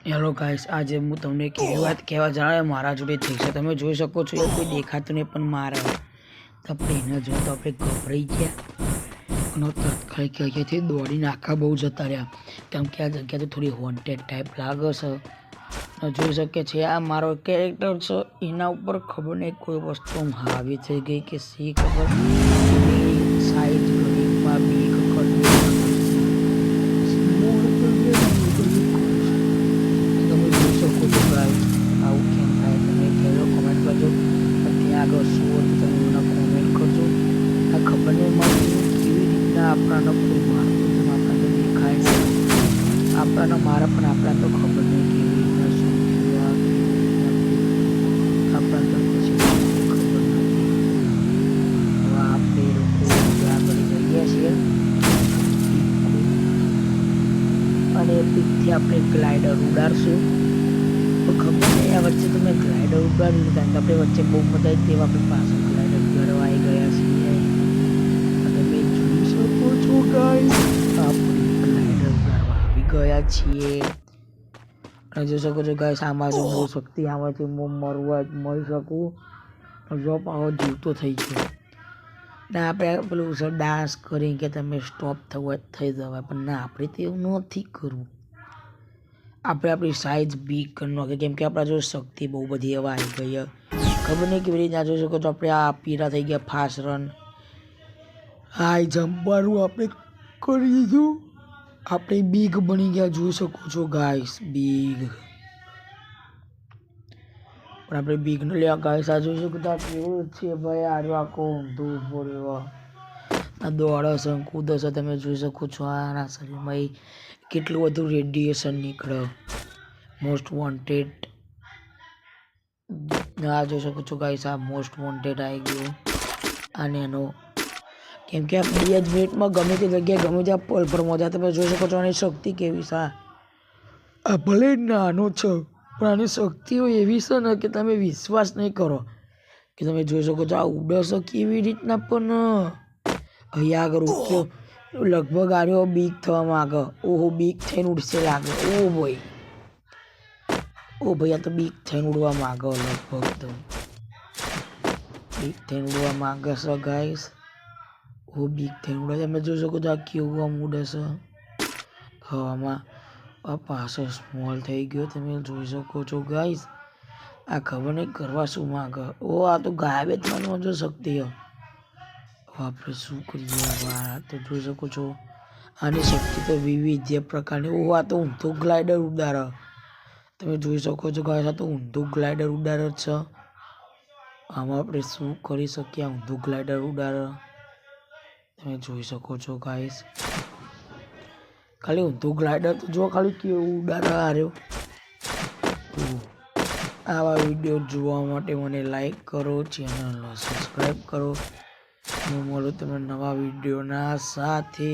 Hello guys, આજે હું તમને એક એવી વાત કહેવા જણાવે મારા જોડે થઈ છે. તમે જોઈ શકો છો, એ કોઈ દેખાતું નહીં પણ મારે તો આપણે એને જો તો આપણે ગભરાઈ ગયા અને તત્કાળ ક્યાંથી દોડીને આખા બહુ જતા રહ્યા, કેમ કે આ જગ્યા તો થોડી હોન્ટેડ ટાઈપ લાગે છે. જોઈ શકે છે આ મારો કેરેક્ટર છે, એના ઉપર ખબર નહીં કોઈ વસ્તુ હાવી થઈ ગઈ કે સી ખબર સાઈઝ ગરીબમાં બીક કરતી આવું કેમ થાય તમે કહેલો કોમેન્ટ કરજો. ત્યાં આગળ શું હતું તમે મને કોમેન્ટ કરજો. આ ખબર નહીં મળતી કેવી રીતના આપણાને કોઈ મારતું જેમ આપણને દેખાય છે, આપણાને મારે પણ આપણા તો ખબર નહીં કેવી રીતના શું થયું આપણા તો પછી ખબર નથી. હવે આપણે લોકો આગળ જઈએ છીએ અને પીકથી આપણે ગ્લાઇડર ઉડાડશું. ખબર નહીં આ વચ્ચે તમે ગ્લાઇડર ઉડાડી કારણ કે આપણે વચ્ચે બહુ બધા તેવા આપણે પાછળ ગ્લાઇડર ઉડાડવા આવી ગયા છીએ. તમે જોઈ શકો છો ગાઈસ, આપણે ગ્લાઇડર ઉડાડવા આવી ગયા છીએ અને જોઈ શકો છો ગાઈસ, આમાં જો બહુ શક્તિ આમાંથી હું મરી શકું જો પાવો જીવતો થઈ ગયો ને આપણે પેલું સર ડાન્સ કરી કે તમે સ્ટોપ થઈ જવાય, પણ ના આપણે તો એવું નથી કરવું. આપણે આપણી સાઈઝ બીક કરી નાખીએ કેમ કે આપણા જો શક્તિ બહુ બધી એવા આવી ગઈ. ખબર નહીં કેવી રીતના જોઈ શકો છો આપણે આ પીરા થઈ ગયા, ફાસ્ટ રન, હાઈ જમ્પવાળું આપણે કરી દીધું. આપણે બીગ બની ગયા, જોઈ શકો છો ગાઈસ, બીગ. પણ આપણે બીગ ન લેવા ગાઈસ, આ જોઈ શકો છો કેવું છે ભાઈ, આર્યો આખો ઊંધું ઉભો રહ્યો, આ દોડે છે કૂદે છે. તમે જોઈ શકો છો આના શરીરમાં કેટલું બધું રેડિયેશન નીકળે. મોસ્ટ વોન્ટેડ આ જોઈ શકો છો ગાઈસ, આ મોસ્ટ વોન્ટેડ આવી ગયું અને એનો કેમ કે આ 2 જ મિનિટમાં ગમે તે જગ્યાએ ગમે ત્યાં પલ પર મજા. તમે જોઈ શકો છો આની શક્તિ કેવી છે. આ ભલે નાનો છે પણ આની શક્તિઓ એવી છે ને કે તમે વિશ્વાસ નહીં કરો કે તમે જોઈ શકો છો આ ઉડે છે કેવી રીતના. પણ અહીંયા આગળ ઉઠ્યો લગભગ આર્યો બીક થવા માંગે. ઓહો, બીક થઈને ઉડશે લાગે. ઓ ભાઈ, ઓ ભાઈ, આ તો બીક થઈને ઉડવા માંગે, લગભગ તો બીક થઈને ઉડવા માંગે છે ગાઈસ. ઓ બીક થઈને ઉડે. તમે જોઈ શકો છો આ કેવું આમ ઉડે છે હવામાં. આ પાછો સ્મોલ થઈ ગયો, તમે જોઈ શકો છો ગાઈસ. આ ખબર નહીં કરવા શું માંગે. ઓ આ તો ગાયબ જ થવાનું જો શક્તિ. આપણે શું કરીએ તો જોઈ શકો છો આની શક્તિ તો વિવિધ પ્રકારની. ઓ આ તો ઊંધું ગ્લાઇડર ઉડાડે. તમે જોઈ શકો છો ગાઈસ, આ તો ઊંધું ગ્લાઇડર ઉડાડે છે. આમાં આપણે શું કરી શકીએ? ઊંધું ગ્લાઇડર ઉડાડે. તમે જોઈ શકો છો ગાઈસ, ખાલી ઊંધું ગ્લાઇડર તો જો ખાલી કેવું ઉડાડે હાર્યો. આવા વિડીયો જોવા માટે મને લાઈક કરો, ચેનલને સબસ્ક્રાઈબ કરો. હું મળું તમે નવા વિડીયોના સાથે.